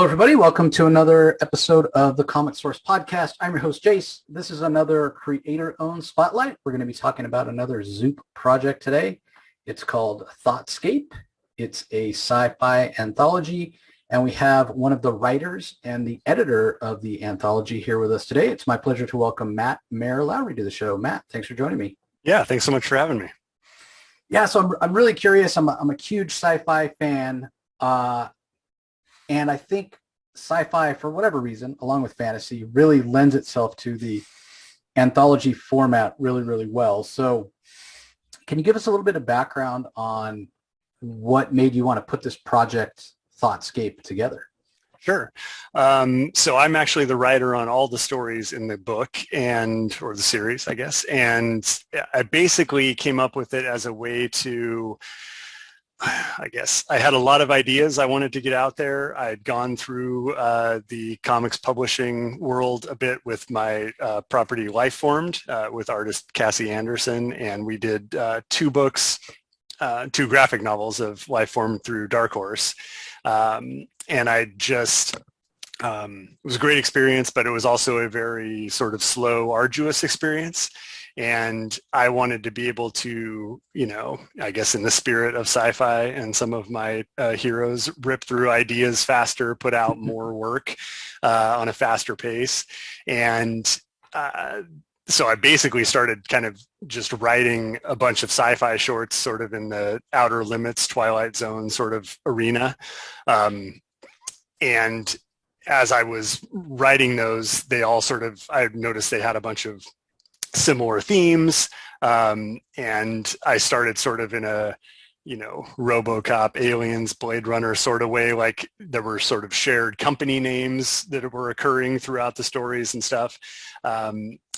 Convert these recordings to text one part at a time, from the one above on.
Hello, everybody. Welcome to another episode of the Comic Source Podcast. I'm your host, Jace. This is another creator-owned spotlight. We're going to be talking about another Zoop project today. It's called Thoughtscape. It's a sci-fi anthology, and we have one of the writers and the editor of the anthology here with us today. It's my pleasure to welcome Matt Mair Lowery to the show. Matt, thanks for joining me. Yeah, thanks so much for having me. Yeah, so I'm really curious. I'm a huge sci-fi fan. And I think sci-fi, for whatever reason, along with fantasy, really lends itself to the anthology format really, really well. So can you give us a little bit of background on what made you want to put this project, Thoughtscape, together? Sure. So I'm actually the writer on all the stories in the book or the series, I guess. And I basically came up with it as a way to, I guess I had a lot of ideas I wanted to get out there. I had gone through the comics publishing world a bit with my property Lifeformed with artist Cassie Anderson, and we did two books, two graphic novels of Lifeformed through Dark Horse. And I just, it was a great experience, but it was also a very sort of slow, arduous experience. And I wanted to be able to, I guess in the spirit of sci-fi and some of my heroes, rip through ideas faster, put out more work on a faster pace. And so I basically started kind of just writing a bunch of sci-fi shorts sort of in the Outer Limits, Twilight Zone sort of arena. And as I was writing those, they all I noticed they had a bunch of similar themes, and I started sort of in a RoboCop, Aliens, Blade Runner sort of way. Like there were sort of shared company names that were occurring throughout the stories and stuff,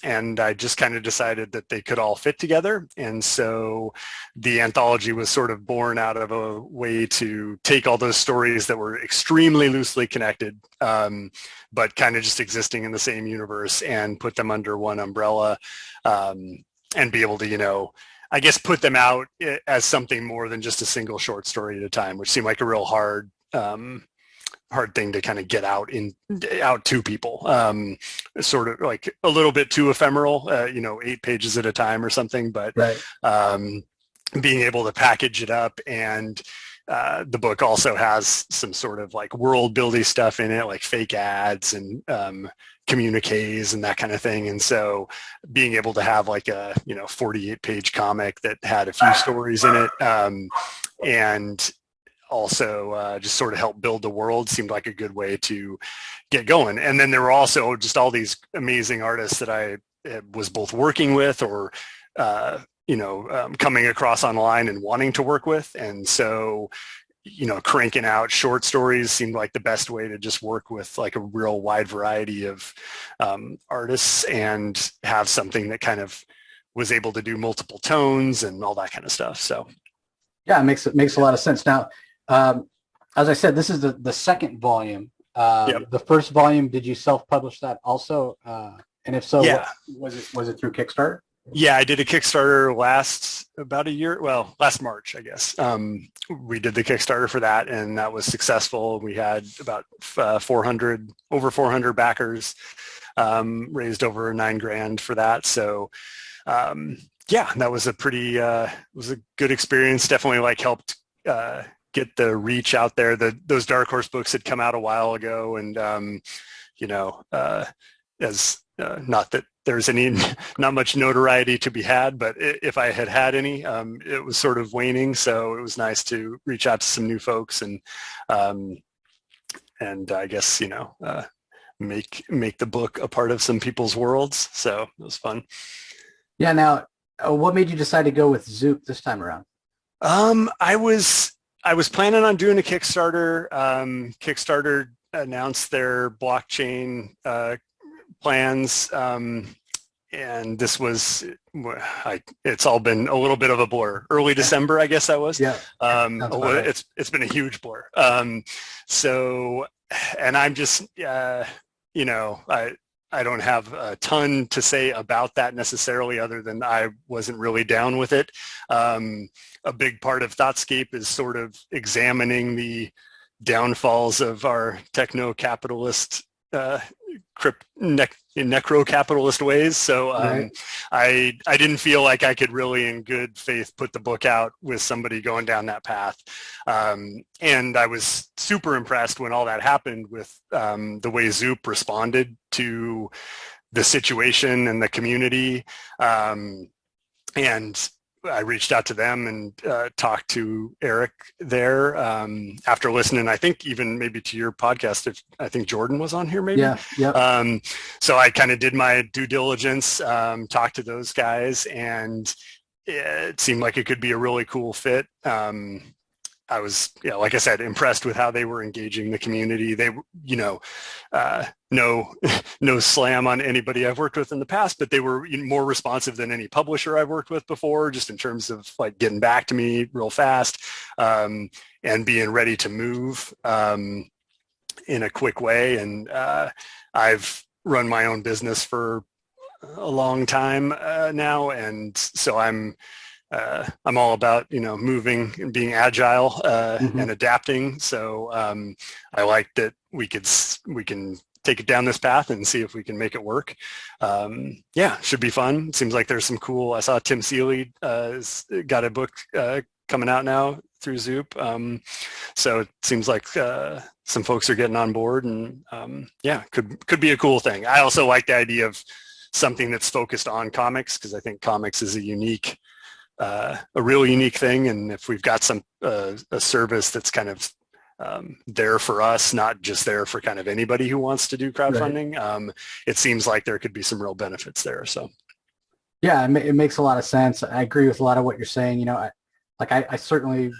and I just kind of decided that they could all fit together. And so the anthology was sort of born out of a way to take all those stories that were extremely loosely connected, but kind of just existing in the same universe, and put them under one umbrella, and be able to, I guess, put them out as something more than just a single short story at a time, which seemed like a real hard thing to kind of get out to people. Sort of like a little bit too ephemeral, 8 pages at a time or something, but Right. Being able to package it up. And the book also has some sort of like world building stuff in it, like fake ads and communiques and that kind of thing. And so being able to have like a 48-page comic that had a few stories in it, and also just sort of help build the world seemed like a good way to get going. And then there were also just all these amazing artists that I was both working with or coming across online and wanting to work with. And so cranking out short stories seemed like the best way to just work with like a real wide variety of artists and have something that kind of was able to do multiple tones and all that kind of stuff. So yeah, it makes a lot of sense. Now, as I said, this is the second volume. Yep. The first volume, did you self-publish that also? And if so, yeah. Was it through Kickstarter? Yeah, I did a Kickstarter last March, I guess. We did the Kickstarter for that, and that was successful. We had about over 400 backers, raised over $9,000 for that. So, that was was a good experience. Definitely helped get the reach out there. Those Dark Horse books had come out a while ago, and not that there's not much notoriety to be had, but if I had any, it was sort of waning. So it was nice to reach out to some new folks and I guess, make the book a part of some people's worlds. So it was fun. Yeah. Now, what made you decide to go with Zoop this time around? I was planning on doing a Kickstarter. Kickstarter announced their blockchain plans, and this was it's all been a little bit of a blur. Early December, I guess that was. Yeah. It's been a huge blur. So, and I'm just I don't have a ton to say about that necessarily, other than I wasn't really down with it. A big part of Thoughtscape is sort of examining the downfalls of our techno-capitalist necro-capitalist ways. So I didn't feel like I could really in good faith put the book out with somebody going down that path. And I was super impressed when all that happened with the way Zoop responded to the situation and the community. And I reached out to them and talked to Eric there after listening, I think even maybe to your podcast. I think Jordan was on here maybe. Yeah. So I kind of did my due diligence, talked to those guys, and it seemed like it could be a really cool fit. I was, like I said, impressed with how they were engaging the community. They, no slam on anybody I've worked with in the past, but they were more responsive than any publisher I've worked with before, just in terms of like getting back to me real fast, and being ready to move in a quick way. And I've run my own business for a long time now, and so I'm all about, moving and being agile and adapting. So I like that we can take it down this path and see if we can make it work. Should be fun. It seems like there's some cool, I saw Tim Seeley got a book coming out now through Zoop. So it seems like some folks are getting on board, and could be a cool thing. I also like the idea of something that's focused on comics, because I think comics is a real unique thing. And if we've got a service that's kind of there for us, not just there for kind of anybody who wants to do crowdfunding, it seems like there could be some real benefits there. So yeah, it makes a lot of sense. I agree with a lot of what you're saying. I certainly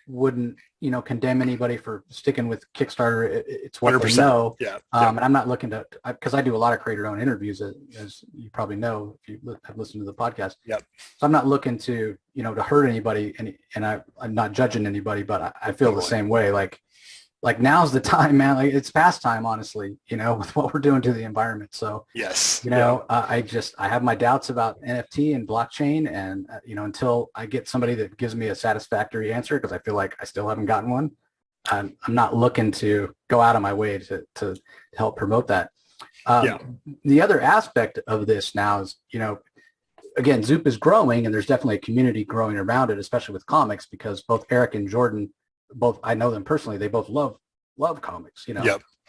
wouldn't condemn anybody for sticking with Kickstarter. It's what 100%. They know. And I'm not looking to, because I do a lot of creator-owned interviews, as you probably know if you have listened to the podcast. So I'm not looking to to hurt anybody, and I'm not judging anybody, but I feel the same way. Like now's the time, man. Like it's past time, honestly, with what we're doing to the environment. So yes, I have my doubts about NFT and blockchain, and until I get somebody that gives me a satisfactory answer, because I feel like I still haven't gotten one, I'm not looking to go out of my way to help promote that. The other aspect of this now is, again, Zoop is growing, and there's definitely a community growing around it, especially with comics, because both Eric and Jordan, both, I know them personally, they both love comics, and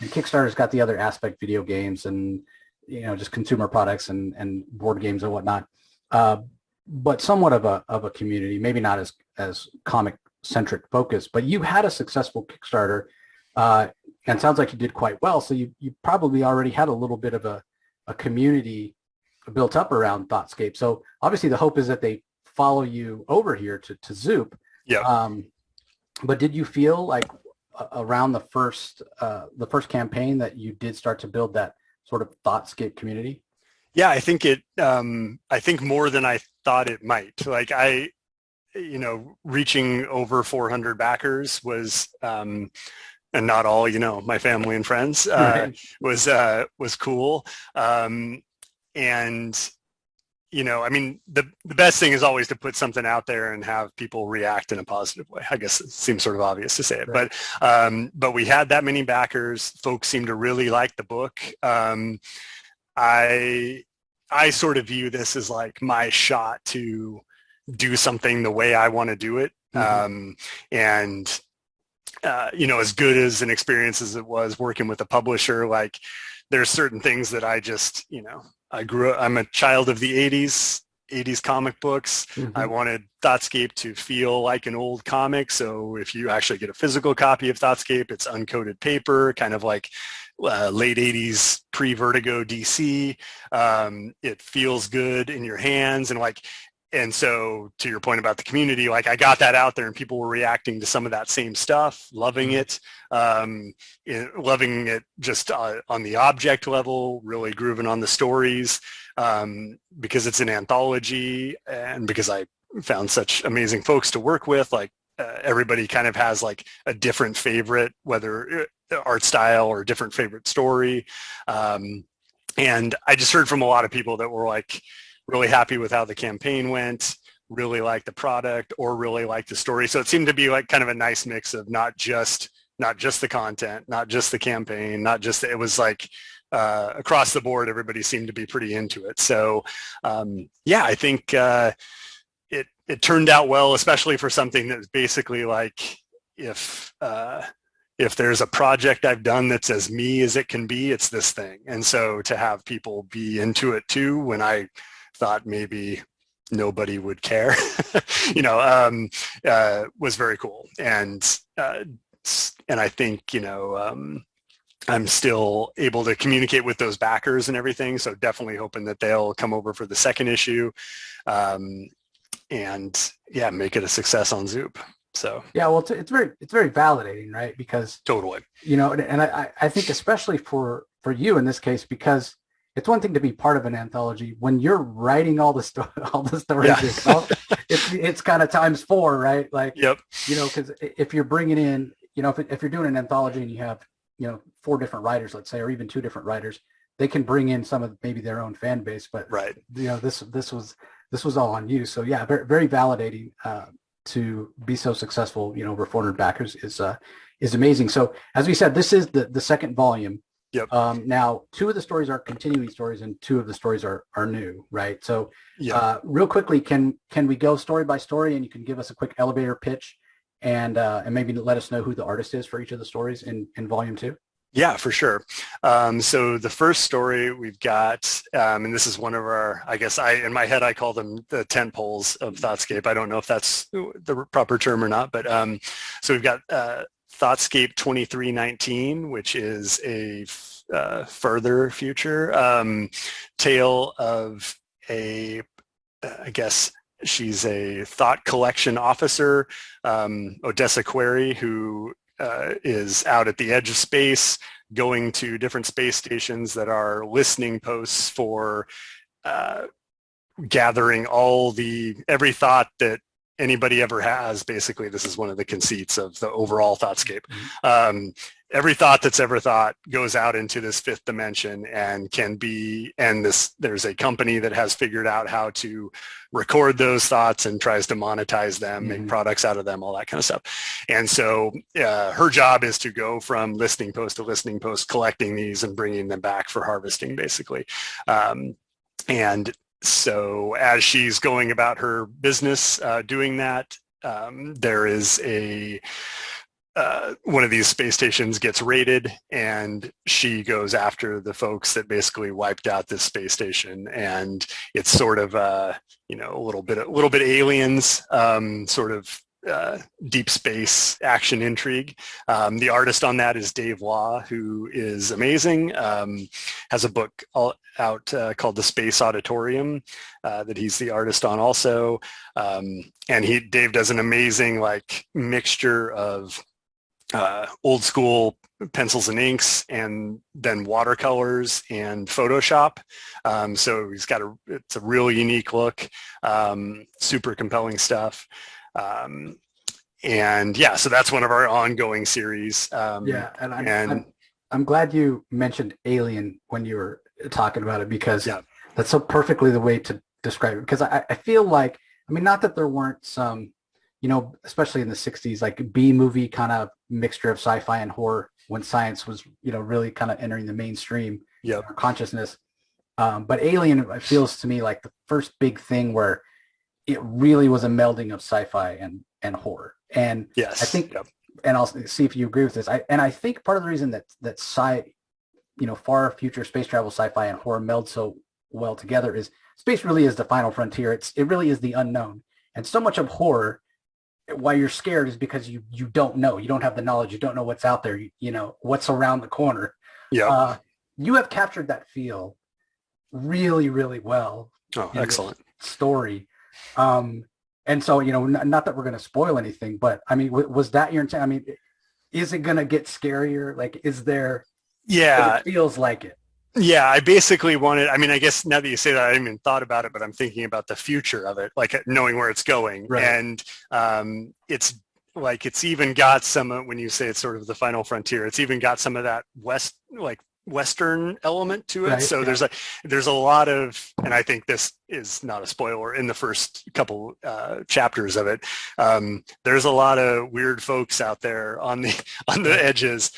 Kickstarter's got the other aspect, video games and just consumer products and board games and whatnot, but somewhat of a community, maybe not as comic centric focus. But you had a successful Kickstarter, and it sounds like you did quite well, so you probably already had a little bit of a community built up around Thoughtscape. So obviously the hope is that they follow you over here to Zoop. But did you feel like around the first campaign that you did start to build that sort of Thoughtscape community? Yeah, I think I think more than I thought it might. Like reaching over 400 backers was, and not all, my family and friends, was cool. And the best thing is always to put something out there and have people react in a positive way. I guess it seems sort of obvious to say it, but we had that many backers. Folks seem to really like the book. I sort of view this as like my shot to do something the way I want to do it. And as good as an experience as it was working with a publisher, like there's certain things that I just, I'm a child of the 80s comic books. I wanted Thoughtscape to feel like an old comic. So if you actually get a physical copy of Thoughtscape, it's uncoated paper, kind of like late 80s pre-Vertigo DC. It feels good in your hands, and so to your point about the community, like I got that out there and people were reacting to some of that same stuff, loving it, loving it just on the object level, really grooving on the stories, because it's an anthology and because I found such amazing folks to work with. Like everybody kind of has like a different favorite, whether art style or a different favorite story. And I just heard from a lot of people that were like, really happy with how the campaign went, really liked the product, or really liked the story. So it seemed to be like kind of a nice mix of not just not just the content, not just the campaign, not just, it was like across the board, everybody seemed to be pretty into it. So yeah, I think it turned out well, especially for something that's basically like, if there's a project I've done that's as me as it can be, it's this thing. And so to have people be into it too, when I thought maybe nobody would care, was very cool. And I think, I'm still able to communicate with those backers and everything. So definitely hoping that they'll come over for the second issue, and yeah, make it a success on Zoop. So yeah, well, it's very validating, right? Because totally, and I think especially for you in this case, because it's one thing to be part of an anthology when you're writing all the stories yourself. It's kind of times 4, right? Like, yep. Because if you're bringing in, if you're doing an anthology and you have 4 different writers, let's say, or even 2 different writers, they can bring in some of maybe their own fan base, but right. This was all on you. So yeah, very, very validating to be so successful. Over 400 backers is amazing. So as we said, this is the second volume. Yep. Now 2 of the stories are continuing stories and 2 of the stories are new, right? So real quickly, can we go story by story, and you can give us a quick elevator pitch and maybe let us know who the artist is for each of the stories in volume 2? Yeah, for sure. So the first story we've got, and this is one of our, I guess in my head, I call them the tent poles of Thoughtscape. I don't know if that's the proper term or not, but so we've got Thoughtscape 2319, which is a further future tale of I guess she's a thought collection officer, Odessa Query, who is out at the edge of space, going to different space stations that are listening posts for gathering every thought that anybody ever has. Basically, this is one of the conceits of the overall Thoughtscape. Every thought that's ever thought goes out into this 5th dimension and there's a company that has figured out how to record those thoughts and tries to monetize them, make products out of them, all that kind of stuff. And so her job is to go from listening post to listening post, collecting these and bringing them back for harvesting, basically. And so as she's going about her business doing that, there is one of these space stations gets raided, and she goes after the folks that basically wiped out this space station. And it's sort of a little bit Aliens, sort of deep space action intrigue. The artist on that is Dave Law, who is amazing. Has a book out called The Space Auditorium that he's the artist on also. And Dave does an amazing mixture of old school pencils and inks and then watercolors and Photoshop. So it's a really unique look, super compelling stuff. And yeah, so that's one of our ongoing series. I'm glad you mentioned Alien when you were talking about it, because that's so perfectly the way to describe it. Because I feel like, not that there weren't some, especially in the 60s, like B-movie kind of mixture of sci-fi and horror when science was, really kind of entering the mainstream consciousness. But Alien feels to me like the first big thing where it really was a melding of sci-fi and horror. And yes, I think, and I'll see if you agree with this. I think part of the reason that far future space travel, sci-fi, and horror meld so well together is space really is the final frontier. It really is the unknown. And so much of horror, why you're scared, is because you don't know. You don't have the knowledge. You don't know what's out there. What's around the corner. Yeah. You have captured that feel really, really well. Oh, excellent story. And so, not that we're going to spoil anything, but was that your intent? Is it going to get scarier? Like, is there? Yeah. It feels like it. Yeah, I basically wanted, I guess now that you say that, I haven't even thought about it, but I'm thinking about the future of it, like knowing where it's going. Right. And it's even got some, when you say it's sort of the final frontier, it's even got some of that Western element to it. Right, So yeah. there's a lot of, and I think this is not a spoiler in the first couple chapters of it. There's a lot of weird folks out there on the edges,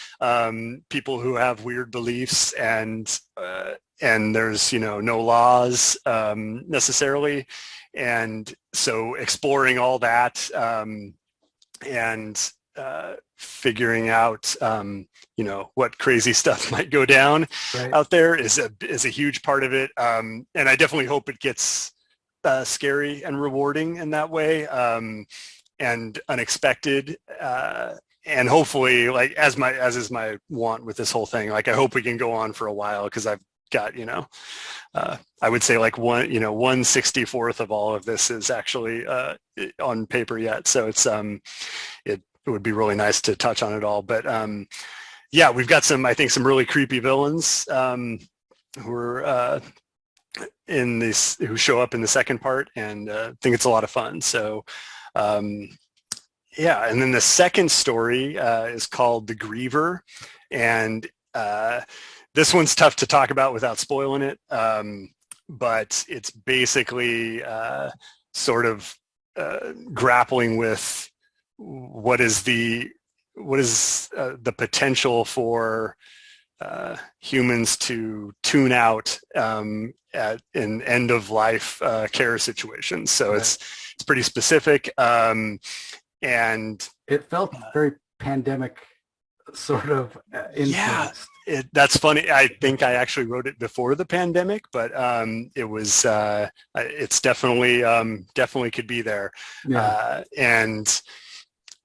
people who have weird beliefs, and there's no laws necessarily, and so exploring all that and figuring out what crazy stuff might go down Right. out there is a huge part of it, and I definitely hope it gets scary and rewarding in that way, and unexpected, and hopefully, like as is my want with this whole thing, like I hope we can go on for a while, because I've got I would say like 1/64 of all of this is actually on paper yet, so it's it would be really nice to touch on it all. But yeah, we've got some really creepy villains who are who show up in the second part, and I think it's a lot of fun. So yeah, and then the second story is called The Griever, and this one's tough to talk about without spoiling it, but it's basically sort of grappling with what is the potential for humans to tune out at an end of life care situation. So Right. it's pretty specific, and It felt very pandemic sort of influenced. that's funny. I think I actually wrote it before the pandemic, but it was it's definitely could be there. Yeah. And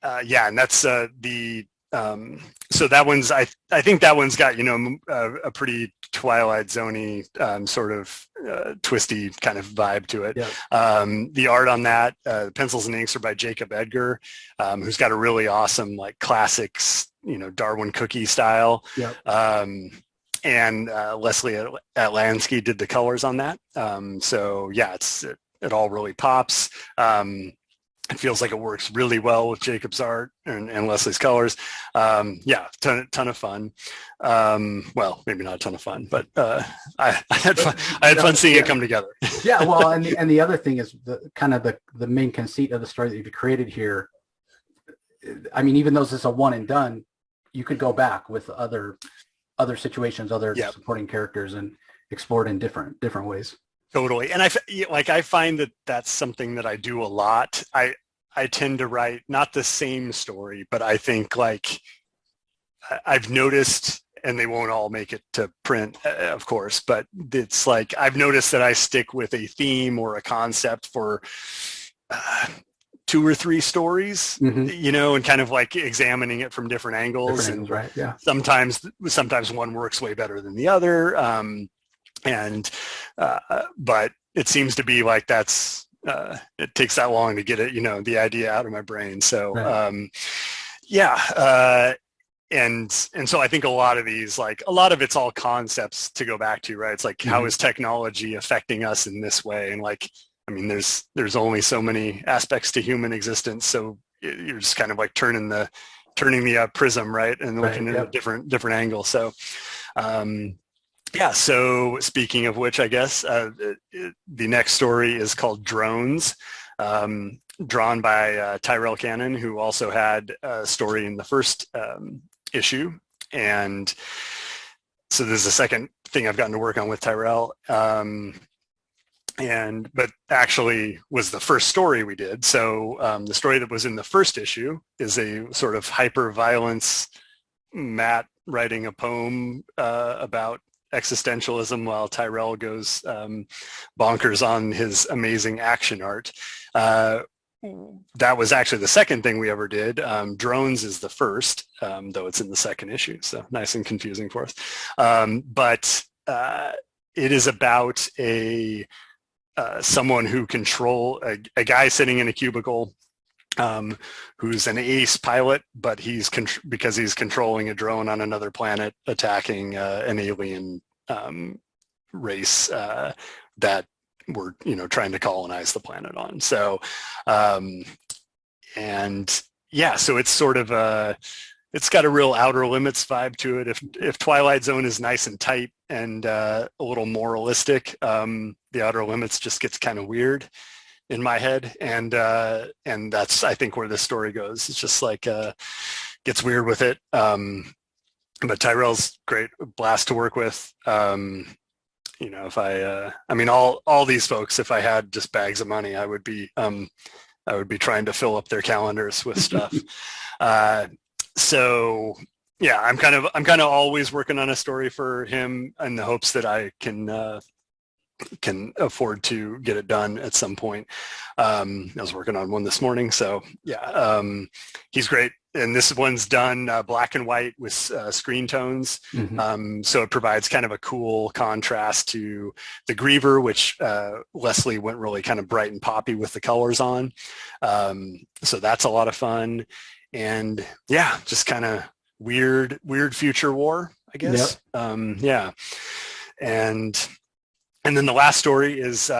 that's so that one's I think that one's got a pretty Twilight Zone-y sort of twisty kind of vibe to it. Yeah. The art on that, pencils and inks, are by Jacob Edgar, who's got a really awesome like classics Darwin cookie style. Yeah. And Lesley Atlansky did the colors on that. So yeah, it all really pops. It feels like it works really well with Jacob's art and Leslie's colors. Yeah, ton of fun. Well, maybe not a ton of fun, but I had fun. I had fun seeing it come together. Yeah, well, and the other thing is the main conceit of the story that you've created here. I mean, even though this is a one and done, you could go back with other situations, other supporting characters, and explore it in different ways. Totally. And I find that that's something that I do a lot. I tend to write not the same story, but I think like I've noticed, and they won't all make it to print, of course, but it's like I've noticed that I stick with a theme or a concept for 2 or 3 stories, and kind of like examining it from different angles. Right. Yeah. Sometimes one works way better than the other. But it seems to be like that's it takes that long to get it, the idea out of my brain. So right. And so I think a lot of these, like a lot of it's all concepts to go back to, right? It's like, how is technology affecting us in this way? And like, I mean, there's only so many aspects to human existence. So you're just kind of like turning the prism, right? And looking at a different angle. So, so speaking of which, I guess the next story is called Drones, drawn by Tyrell Canon, who also had a story in the first issue. And so this is the second thing I've gotten to work on with Tyrell, but actually was the first story we did. So the story that was in the first issue is a sort of hyper-violence, Matt writing a poem about existentialism while Tyrell goes bonkers on his amazing action art. That was actually the second thing we ever did. Drones is the first, though it's in the second issue, so nice and confusing for us. But it is about someone who a guy sitting in a cubicle who's an ace pilot, but because he's controlling a drone on another planet attacking an alien race that we're trying to colonize the planet on. So so it's sort of it's got a real Outer Limits vibe to it. If Twilight Zone is nice and tight and a little moralistic, the Outer Limits just gets kind of weird in my head, and that's, I think, where this story goes. It's just like gets weird with it. But Tyrell's great, blast to work with. If I mean, all these folks, if I had just bags of money, I would be trying to fill up their calendars with stuff. So yeah, I'm kind of always working on a story for him in the hopes that I can afford to get it done at some point. I was working on one this morning, so yeah, he's great. And this one's done black and white with screen tones. Mm-hmm. So it provides kind of a cool contrast to the Griever, which Lesley went really kind of bright and poppy with the colors on. So that's a lot of fun. And yeah, just kind of weird future war, I guess. Yep. Yeah. And then the last story is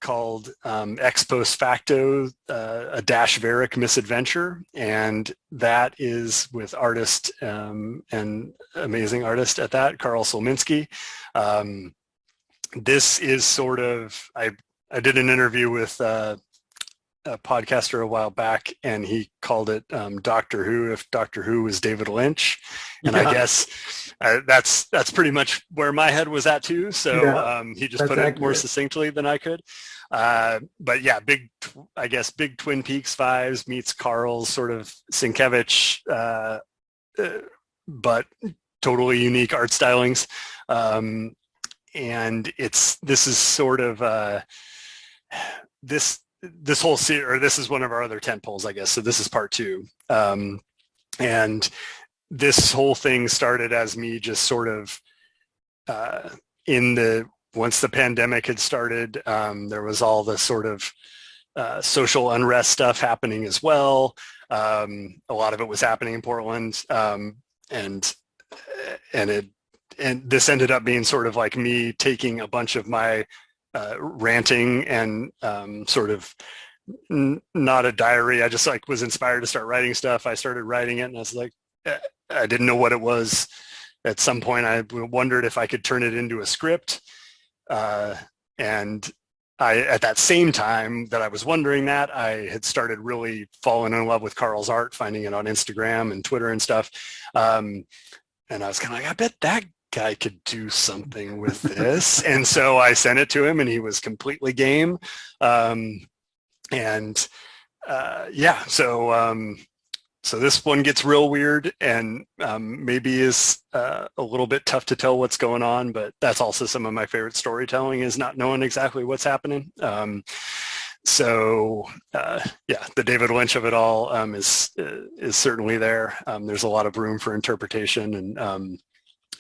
called Ex Post Facto, a Dash Varick Misadventure. And that is with artist and amazing artist at that, Karl Solminsky. This is sort of, I did an interview with a podcaster a while back, and he called it Doctor Who if Doctor Who was David Lynch. And yeah. I guess that's pretty much where my head was at too. So yeah, he just put it more succinctly than I could. But yeah, big Twin Peaks vibes meets Karl's sort of Sienkiewicz, but totally unique art stylings. And this is sort of this whole series, or this is one of our other tent poles, I guess. So this is part 2. And this whole thing started as me just sort of once the pandemic had started, there was all the sort of social unrest stuff happening as well. A lot of it was happening in Portland. And this ended up being sort of like me taking a bunch of my ranting and sort of not a diary. I just like was inspired to start writing stuff. I started writing it, and I was like, I didn't know what it was. At some point, I wondered if I could turn it into a script. And at that same time that I was wondering that, I had started really falling in love with Karl's art, finding it on Instagram and Twitter and stuff. And I was kind of like, I bet that guy could do something with this. And so I sent it to him, and he was completely game. So this one gets real weird, and maybe is a little bit tough to tell what's going on, but that's also some of my favorite storytelling, is not knowing exactly what's happening. The David Lynch of it all is certainly there. There's a lot of room for interpretation,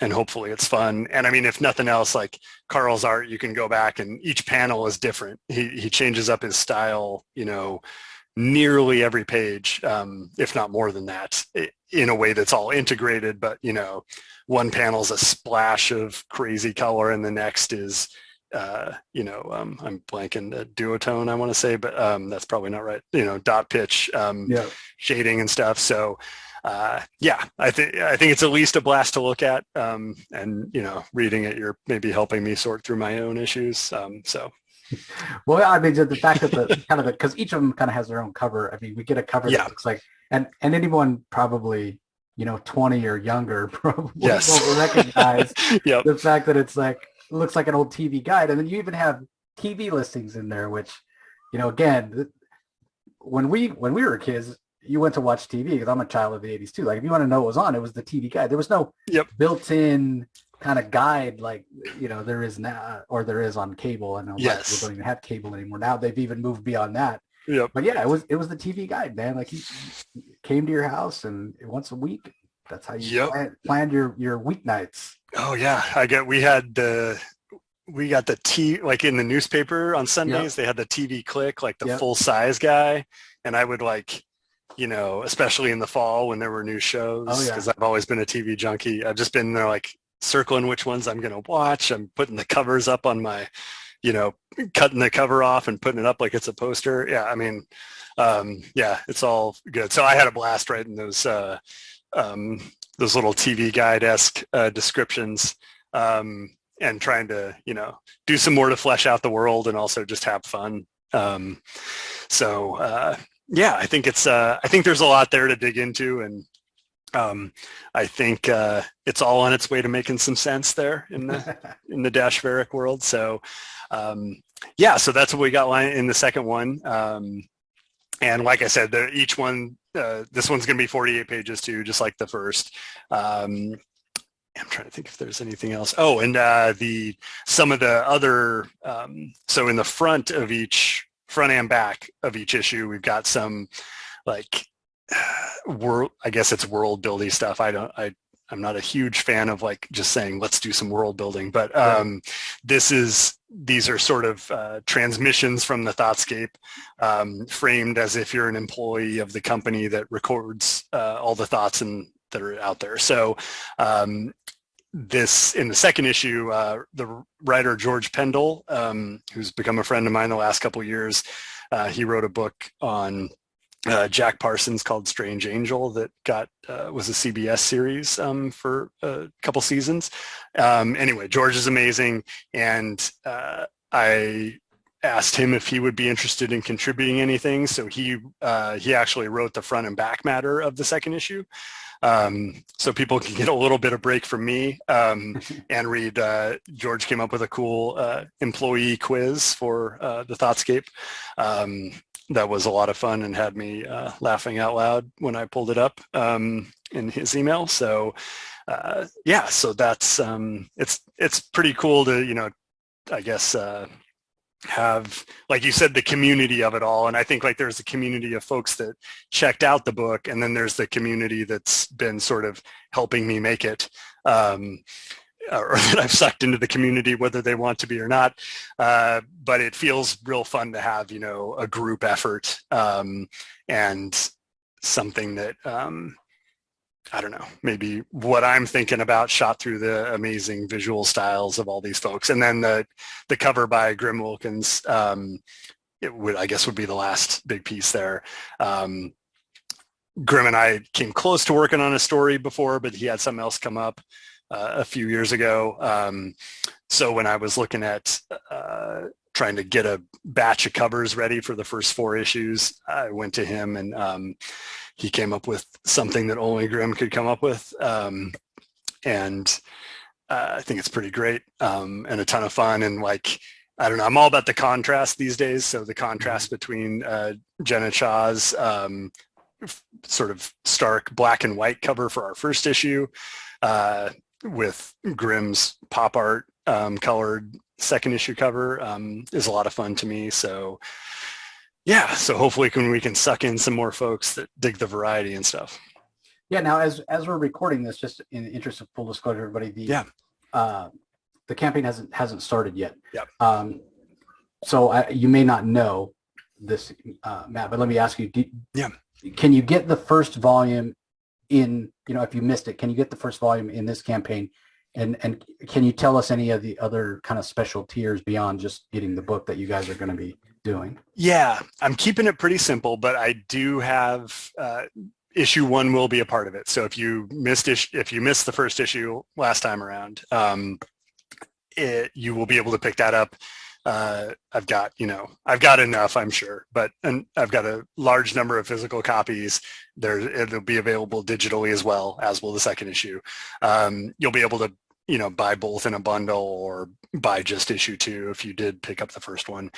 and hopefully it's fun. And I mean, if nothing else, like Karl's art, you can go back and each panel is different. He changes up his style, nearly every page, if not more than that, in a way that's all integrated. But, one panel's a splash of crazy color, and the next is, I'm blanking the duotone, I want to say, but that's probably not right. Dot pitch, shading and stuff. So, I think it's at least a blast to look at, and reading it, you're maybe helping me sort through my own issues. Well, I mean, the fact that because each of them kind of has their own cover. I mean, we get a cover that looks like, and anyone probably 20 or younger probably will recognize the fact that it's like looks like an old TV guide, and then you even have TV listings in there, which again, when we were kids, you went to watch TV, because I'm a child of the 80s too. Like, if you want to know what was on, it was the TV guide. There was no built-in kind of guide like there is now, or there is on cable. I know people don't even have cable anymore. Now they've even moved beyond that. But yeah, it was the TV guide, man. Like, he came to your house, and once a week, that's how you planned your weeknights. Oh yeah, we got the like in the newspaper on Sundays, they had the TV Click, like the full size guy, and I would like, especially in the fall when there were new shows, because I've always been a TV junkie. I've just been there like circling which ones I'm going to watch. I'm putting the covers up on my, cutting the cover off and putting it up like it's a poster. Yeah. I mean, it's all good. So I had a blast writing those those little TV guide-esque descriptions, and trying to, do some more to flesh out the world and also just have fun. Yeah, I think I think there's a lot there to dig into, and I think it's all on its way to making some sense there in the Dash Varick world. So yeah, so that's what we got in the second one. And like I said, each one, this one's going to be 48 pages too, just like the first. I'm trying to think if there's anything else. Oh, and some of the other, so in the front and back of each issue, we've got some like I guess it's world building stuff. I'm not a huge fan of like just saying let's do some world building, but these are sort of transmissions from the Thoughtscape, framed as if you're an employee of the company that records all the thoughts that are out there. So this, in the second issue, the writer George Pendle, who's become a friend of mine the last couple of years, he wrote a book on Jack Parsons called Strange Angel that was a CBS series for a couple seasons. Anyway, George is amazing, and I asked him if he would be interested in contributing anything. So he actually wrote the front and back matter of the second issue. So people can get a little bit of break from me and read. George came up with a cool employee quiz for the Thoughtscape. That was a lot of fun and had me laughing out loud when I pulled it up in his email. So yeah, so that's it's pretty cool to I guess have, like you said, the community of it all. And I think like there's a community of folks that checked out the book, and then there's the community that's been sort of helping me make it, or that I've sucked into the community, whether they want to be or not. But it feels real fun to have, a group effort, and something that, I don't know, maybe what I'm thinking about shot through the amazing visual styles of all these folks. And then the cover by Grim Wilkins, I guess would be the last big piece there. Grim and I came close to working on a story before, but he had something else come up a few years ago. So when I was looking at trying to get a batch of covers ready for the first 4 issues, I went to him, and he came up with something that only Grim could come up with. And I think it's pretty great, and a ton of fun. And like, I don't know, I'm all about the contrast these days. So the contrast between Jenna Chaw's sort of stark black and white cover for our first issue, with Grimm's pop art colored second issue cover, is a lot of fun to me. So yeah, so hopefully we can suck in some more folks that dig the variety and stuff. Yeah. Now, as we're recording this, just in the interest of full disclosure, everybody, the campaign hasn't started yet. Yeah. So you may not know this, Matt, but let me ask you: can you get the first volume in? If you missed it, can you get the first volume in this campaign? And can you tell us any of the other kind of special tiers beyond just getting the book that you guys are going to be doing? Yeah, I'm keeping it pretty simple, but I do have issue 1 will be a part of it. So if you missed the first issue last time around, you will be able to pick that up. I've got enough, I'm sure, and I've got a large number of physical copies. It'll be available digitally as well, as will the second issue. You'll be able to, buy both in a bundle or buy just issue 2 if you did pick up the first one,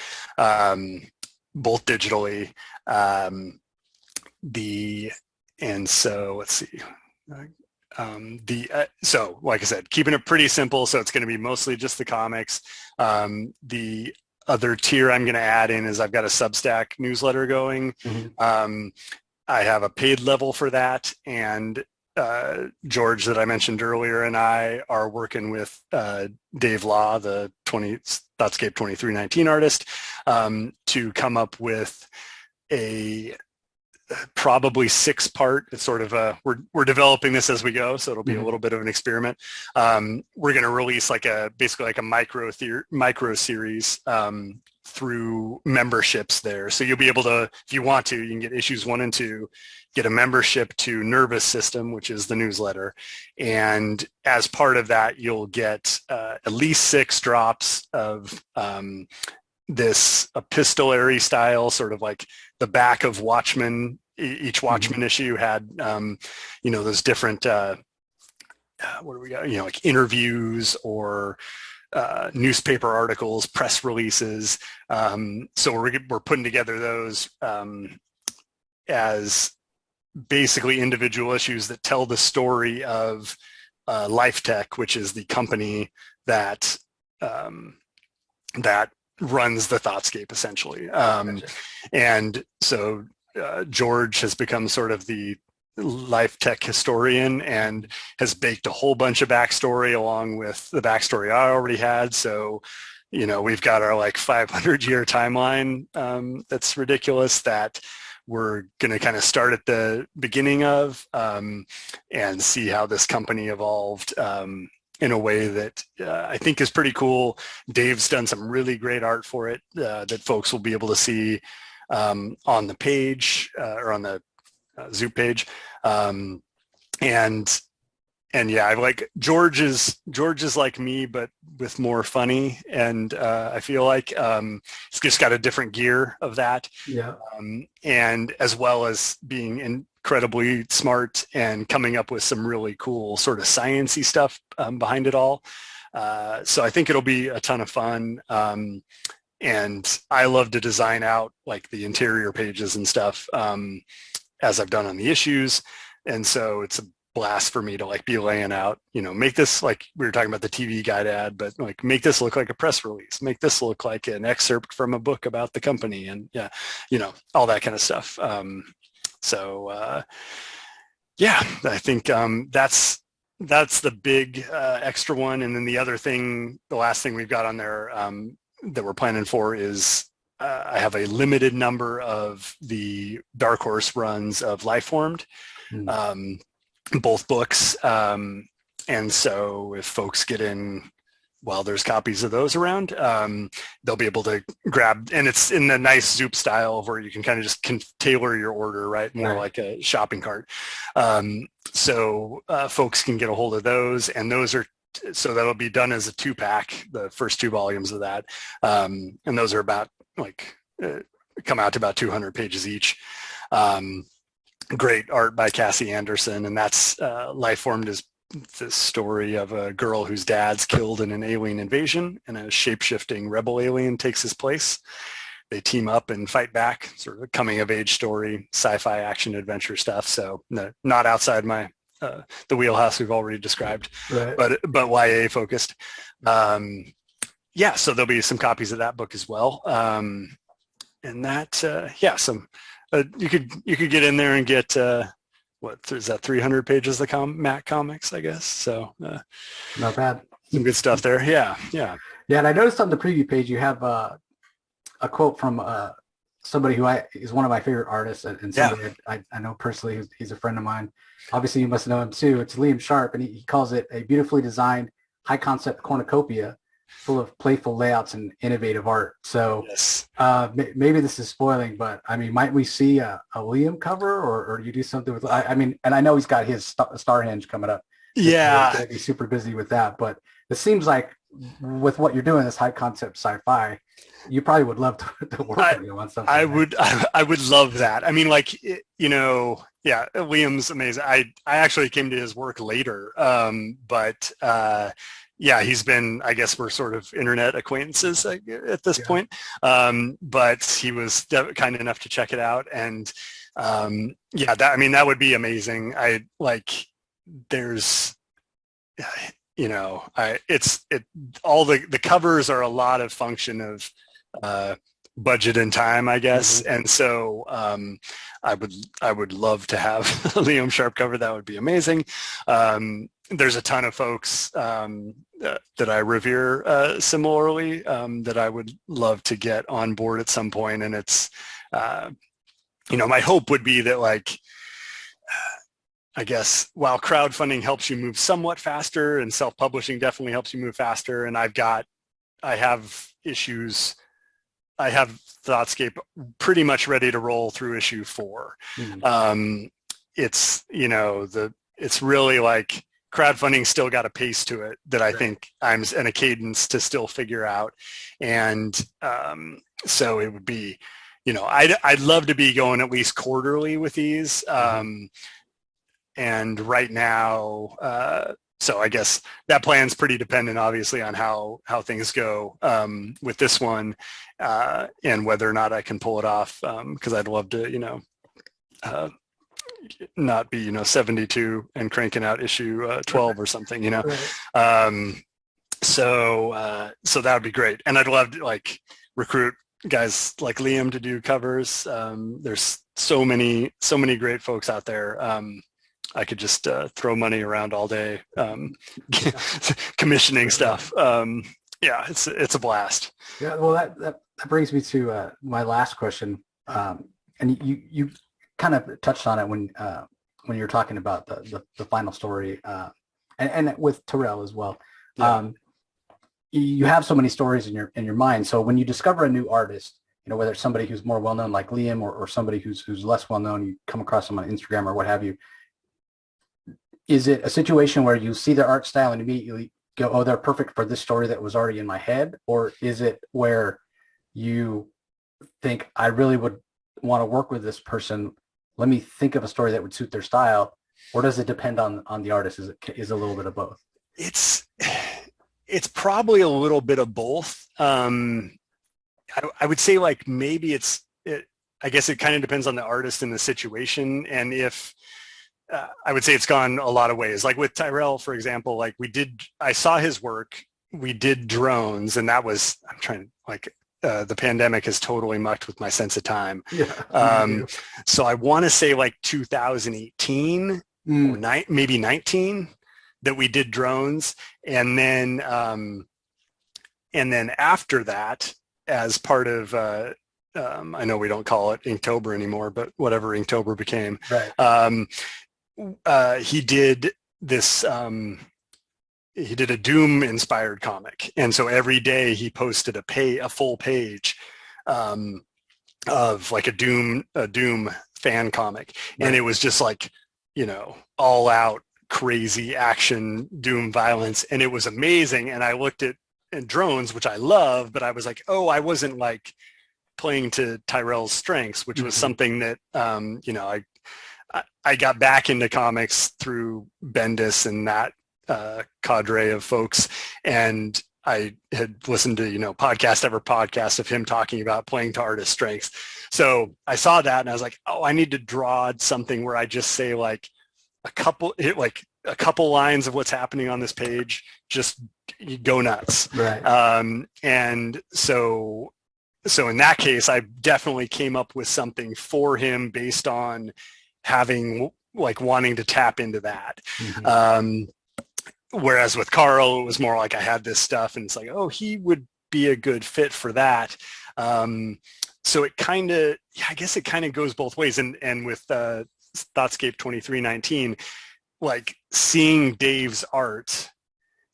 both digitally. And so let's see. So like I said, keeping it pretty simple. So it's going to be mostly just the comics. The other tier I'm going to add in is I've got a Substack newsletter going. Mm-hmm. I have a paid level for that. And George that I mentioned earlier and I are working with Dave Law, the Thoughtscape 2319 artist, to come up with a probably 6-part. It's sort of we're developing this as we go, so it'll be a little bit of an experiment. We're going to release basically like a micro series through memberships there. So you'll be able to, if you want to, you can get issues 1 and 2, get a membership to Nervous System, which is the newsletter. And as part of that, you'll get at least 6 drops of this epistolary style, sort of like the back of Watchmen. Each Watchmen issue had, those different, what do we got? Like interviews or newspaper articles, press releases. So we're putting together those as basically individual issues that tell the story of LifeTech, which is the company that that runs the Thoughtscape, essentially. And so George has become sort of the LifeTech historian and has baked a whole bunch of backstory along with the backstory I already had. So, we've got our 500-year timeline that's ridiculous that we're going to kind of start at the beginning of and see how this company evolved in a way that I think is pretty cool. Dave's done some really great art for it that folks will be able to see on the page or on the Zoop page. And yeah, I like George is like me, but with more funny. And I feel like he's just got a different gear of that. Yeah. And as well as being incredibly smart and coming up with some really cool sort of sciencey stuff behind it all. So I think it'll be a ton of fun. And I love to design out the interior pages and stuff as I've done on the issues. And so it's a blast for me to be laying out, make this, we were talking about the TV guide ad, but make this look like a press release, make this look like an excerpt from a book about the company, and all that kind of stuff. Yeah, I think that's the big extra one. And then the last thing we've got on there that we're planning for is I have a limited number of the Dark Horse runs of Lifeformed. Both books, and so if folks get in while there's copies of those around, they'll be able to grab, and it's in the nice Zoop style where you can kind of just tailor your order, right? More like a shopping cart. So folks can get a hold of those, and those are, so that'll be done as a 2-pack, the first 2 volumes of that. And those are about come out to about 200 pages each. Great art by Cassie Anderson, and that's Lifeformed is the story of a girl whose dad's killed in an alien invasion, and a shape-shifting rebel alien takes his place. They team up and fight back, sort of a coming-of-age story, sci-fi action adventure stuff. So not outside my the wheelhouse we've already described, right, but YA focused. Yeah, so there'll be some copies of that book as well, and that some. You could get in there and get what is that, 300 pages of Matt comics, I guess. So not bad. Some good stuff there. Yeah. And I noticed on the preview page you have a quote from somebody who is one of my favorite artists, and somebody I know personally. He's a friend of mine. Obviously, you must know him too. It's Liam Sharp, and he calls it a beautifully designed, high concept cornucopia, full of playful layouts and innovative art. So yes. Maybe this is spoiling, but I mean, might we see a Liam cover, or you do something with? I mean, and I know he's got his Starhenge coming up. Yeah, he's gonna be super busy with that. But it seems like with what you're doing, this high concept sci-fi, you probably would love to work with him on something. I would love that. I mean, yeah, Liam's amazing. I actually came to his work later, but. Yeah, he's been, I guess we're sort of internet acquaintances at this point. But he was kind enough to check it out. And that would be amazing. All the covers are a lot of function of budget and time, I guess. Mm-hmm. And so I would love to have a Liam Sharp cover. That would be amazing. There's a ton of folks that I revere similarly that I would love to get on board at some point. And it's, my hope would be that I guess while crowdfunding helps you move somewhat faster, and self-publishing definitely helps you move faster, and I have issues I have Thoughtscape pretty much ready to roll through issue 4. It's, it's really like crowdfunding still got a pace to it that I think I'm in a cadence to still figure out. And so it would be, I'd love to be going at least quarterly with these. And right now, so I guess that plan's pretty dependent, obviously, on how things go with this one and whether or not I can pull it off. Because I'd love to, not be 72 and cranking out issue 12 or something. So that would be great, and I'd love to recruit guys like Liam to do covers. There's so many great folks out there. I could just throw money around all day commissioning stuff. It's a blast. Yeah, well, that brings me to my last question, and you kind of touched on it when you're talking about the final story, and with Tyrell as well. You have so many stories in your mind. So when you discover a new artist, whether it's somebody who's more well known like Liam or somebody who's less well known, you come across them on Instagram or what have you. Is it a situation where you see their art style and immediately go, oh, they're perfect for this story that was already in my head? Or is it where you think, I really would want to work with this person, let me think of a story that would suit their style? Or does it depend on the artist? Is it a little bit of both? It's probably a little bit of both. I would say maybe I guess it kind of depends on the artist and the situation. And if I would say it's gone a lot of ways. Like with Tyrell, for example, I saw his work, we did drones, and that was, the pandemic has totally mucked with my sense of time. So I want to say 2018 or maybe 19 that we did drones. And then after that, as part of, I know we don't call it Inktober anymore, but whatever Inktober became, he did this, he did a Doom inspired comic. And so every day he posted a full page of a Doom fan comic. And it was just all out crazy action Doom violence. And it was amazing. And I looked at drones, which I love, but I was like, oh, I wasn't playing to Tyrell's strengths, which was something that, I got back into comics through Bendis and that cadre of folks. And I had listened to, podcast of him talking about playing to artist strengths. So I saw that and I was like, oh, I need to draw something where I just say a couple lines of what's happening on this page, just go nuts. And so in that case, I definitely came up with something for him based on having wanting to tap into that. Whereas with Karl, it was more I had this stuff and it's oh, he would be a good fit for that. So it kind of, I guess it kind of goes both ways. And with Thoughtscape 2319, seeing Dave's art.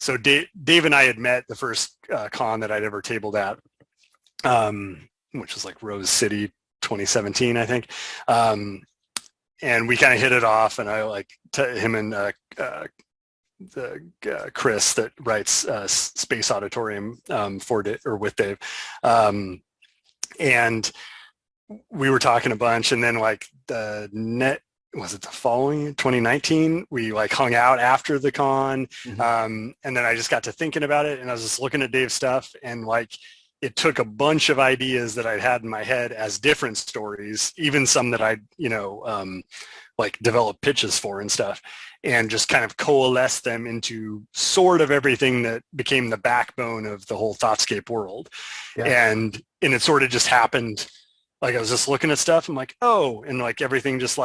So Dave and I had met the first con that I'd ever tabled at, which was Rose City 2017, I think. And we kind of hit it off, and I him and Chris that writes Space Auditorium with Dave, and we were talking a bunch, and then was it the following 2019? We hung out after the con, and then I just got to thinking about it, and I was just looking at Dave's stuff, and it took a bunch of ideas that I'd had in my head as different stories, even some that I'd, developed pitches for and stuff, and just kind of coalesce them into sort of everything that became the backbone of the whole Thoughtscape world. And it sort of just happened. I was just looking at stuff. I'm oh, and everything just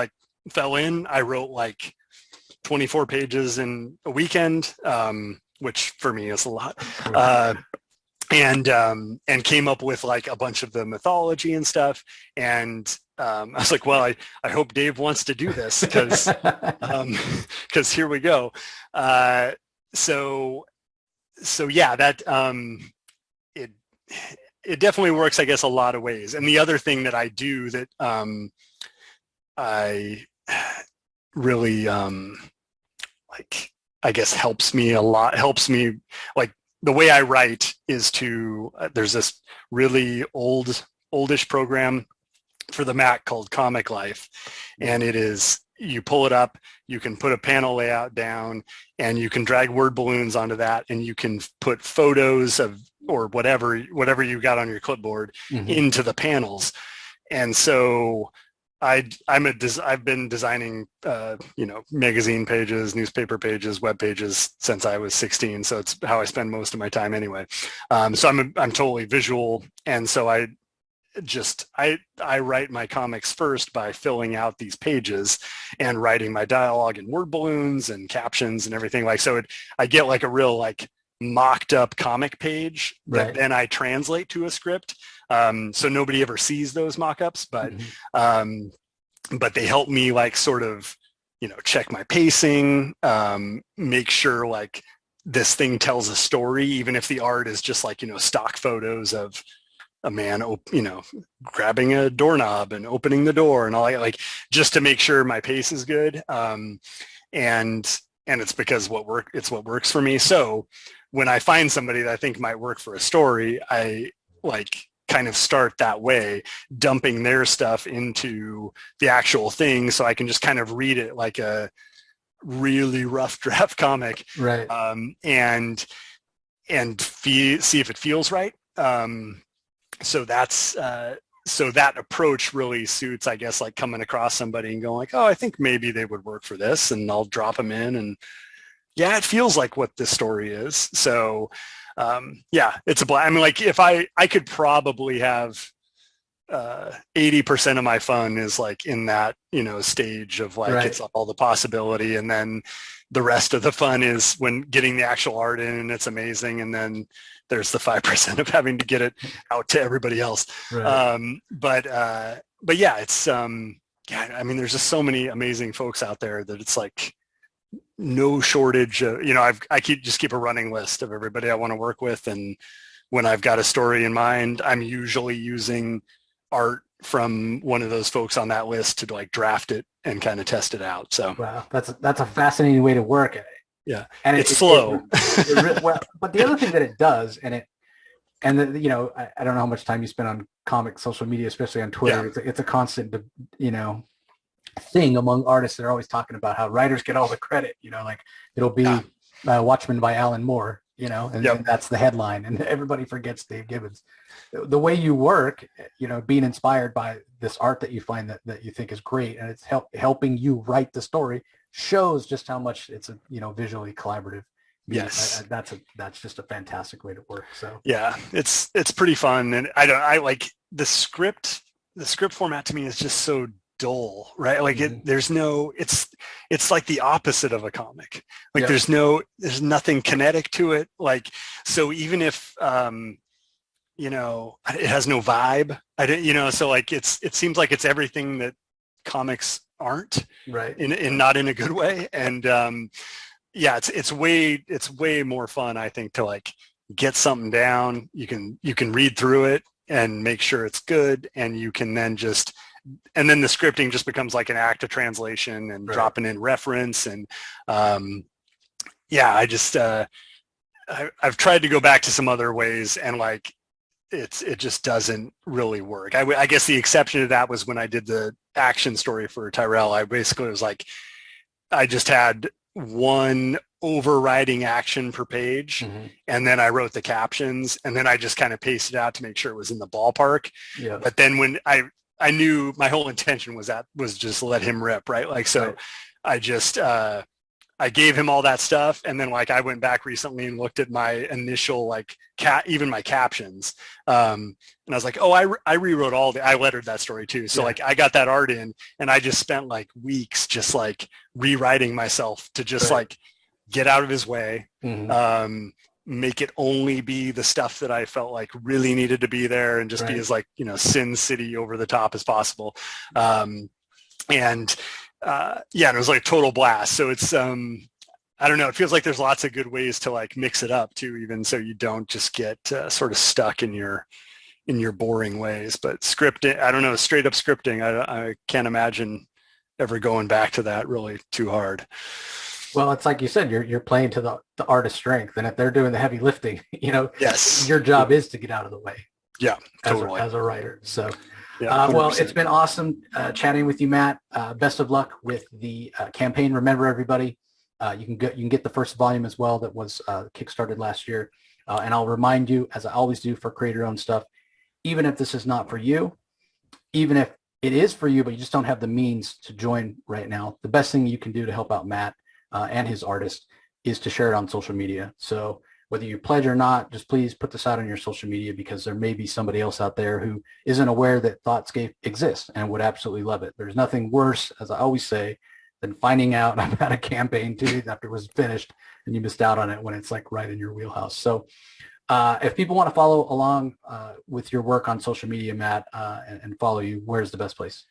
fell in. I wrote 24 pages in a weekend, which for me is a lot. And came up with a bunch of the mythology and stuff. And I was well, I hope Dave wants to do this because here we go. So yeah, that it definitely works, I guess, a lot of ways. And the other thing that I do that I really like, I guess helps me a lot, like the way I write is there's this really oldish program for the Mac called Comic Life. And it is, you pull it up, you can put a panel layout down, and you can drag word balloons onto that, and you can put photos of, or whatever you got on your clipboard into the panels. And so I've been designing, magazine pages, newspaper pages, web pages since I was 16. So it's how I spend most of my time anyway. So I'm totally visual. And so I write my comics first by filling out these pages and writing my dialogue in word balloons and captions and everything. Like, so I get like a real like mocked up comic page that then I translate to a script. So nobody ever sees those mock-ups, but they help me like sort of, check my pacing, make sure like this thing tells a story, even if the art is just like, stock photos of a man, grabbing a doorknob and opening the door and all that, like just to make sure my pace is good. And it's because it's what works for me. So when I find somebody that I think might work for a story, I like kind of start that way, dumping their stuff into the actual thing so I can just kind of read it like a really rough draft comic, right? And see if it feels right. So that approach really suits, I guess, like coming across somebody and going like, oh, I think maybe they would work for this, and I'll drop them in, and yeah, it feels like what this story is. So it's a blast. I mean, like if I could probably have 80% of my fun is like in that, stage of like, it's all the possibility. And then the rest of the fun is when getting the actual art in and it's amazing. And then there's the 5% of having to get it out to everybody else. Right. But yeah, it's, I mean, there's just so many amazing folks out there that it's like no shortage of, I keep a running list of everybody I want to work with. And when I've got a story in mind, I'm usually using art from one of those folks on that list to like draft it and kind of test it out. So wow, that's a fascinating way to work at it. Yeah, and it's slow. Well, but the other thing that it does, I don't know how much time you spend on comic social media, especially on Twitter. Yeah. It's a constant, thing among artists. They're always talking about how writers get all the credit. Like it'll be Watchmen by Alan Moore. And that's the headline, and everybody forgets Dave Gibbons. The way you work, being inspired by this art that you find that you think is great, and it's helping you write the story, shows just how much it's a visually collaborative. Yes, that's just a fantastic way to work. So yeah, it's pretty fun, and I like the script. The script format to me is just so dull, right? Like there's no, it's like the opposite of a comic. Like there's nothing kinetic to it. Like, so even if, it has no vibe, so like it seems like it's everything that comics aren't, right? In not in a good way. And, it's way more fun, I think, to like get something down. You can read through it and make sure it's good. And you can then and then the scripting just becomes like an act of translation and dropping in reference. And I've tried to go back to some other ways, and like it just doesn't really work. I guess the exception to that was when I did the action story for Tyrell. I basically was like, I just had one overriding action per page, and then I wrote the captions, and then I just kind of pasted out to make sure it was in the ballpark. Yeah. But then when I knew my whole intention was just let him rip, right? Like, so I just, I gave him all that stuff. And then like, I went back recently and looked at my initial, like even my captions. And I was like, oh, I rewrote I lettered that story too. So like I got that art in, and I just spent like weeks just like rewriting myself to just like get out of his way. Make it only be the stuff that I felt like really needed to be there, and just be as like, Sin City over the top as possible. And it was like a total blast. So it's, I don't know, it feels like there's lots of good ways to like mix it up too, even so you don't just get sort of stuck in your in your boring ways. But scripting, I don't know, straight up scripting, I can't imagine ever going back to that really too hard. Well, it's like you said, you're playing to the artist's strength, and if they're doing the heavy lifting, Yes, your job is to get out of the way. Yeah, totally. As a writer. So, yeah, well, it's been awesome chatting with you, Matt. Best of luck with the campaign. Remember, everybody, you can get the first volume as well that was kickstarted last year. And I'll remind you, as I always do for creator-owned stuff, even if this is not for you, even if it is for you, but you just don't have the means to join right now, the best thing you can do to help out Matt and his artist is to share it on social media. So whether you pledge or not, just please put this out on your social media, because there may be somebody else out there who isn't aware that Thoughtscape exists and would absolutely love it. There's nothing worse, as I always say, than finding out about a campaign 2 days after it was finished and you missed out on it when it's like right in your wheelhouse. So if people want to follow along with your work on social media, Matt, and follow you, where's the best place?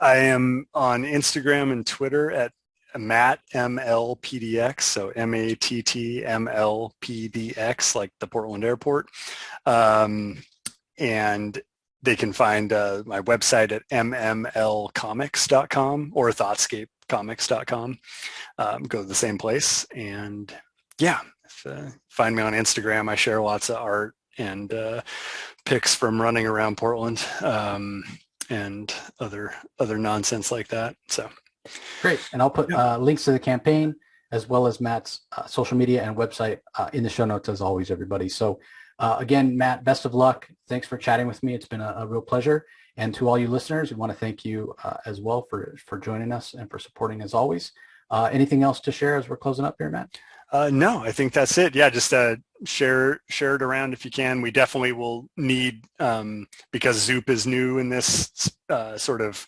I am on Instagram and Twitter at Matt MLPDX, so MATTMLPDX, like the Portland Airport. And they can find my website at mmlcomics.com or thoughtscapecomics.com. Go to the same place. And yeah, find me on Instagram. I share lots of art and pics from running around Portland and other nonsense like that. So. Great. And I'll put links to the campaign as well as Matt's social media and website in the show notes, as always, everybody. So again, Matt, best of luck. Thanks for chatting with me. It's been a real pleasure. And to all you listeners, we want to thank you as well for joining us and for supporting as always. Anything else to share as we're closing up here, Matt? No, I think that's it. Yeah, just share it around if you can. We definitely will need, because Zoop is new in this sort of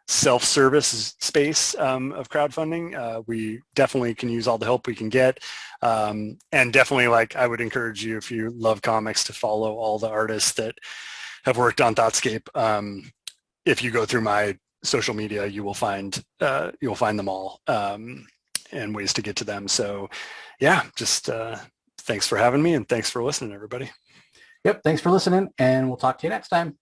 self-service space of crowdfunding. We definitely can use all the help we can get. And definitely, I would encourage you, if you love comics, to follow all the artists that have worked on Thoughtscape. If you go through my social media, you will find them all and ways to get to them. So yeah, just thanks for having me, and thanks for listening, everybody. Yep. Thanks for listening, and we'll talk to you next time.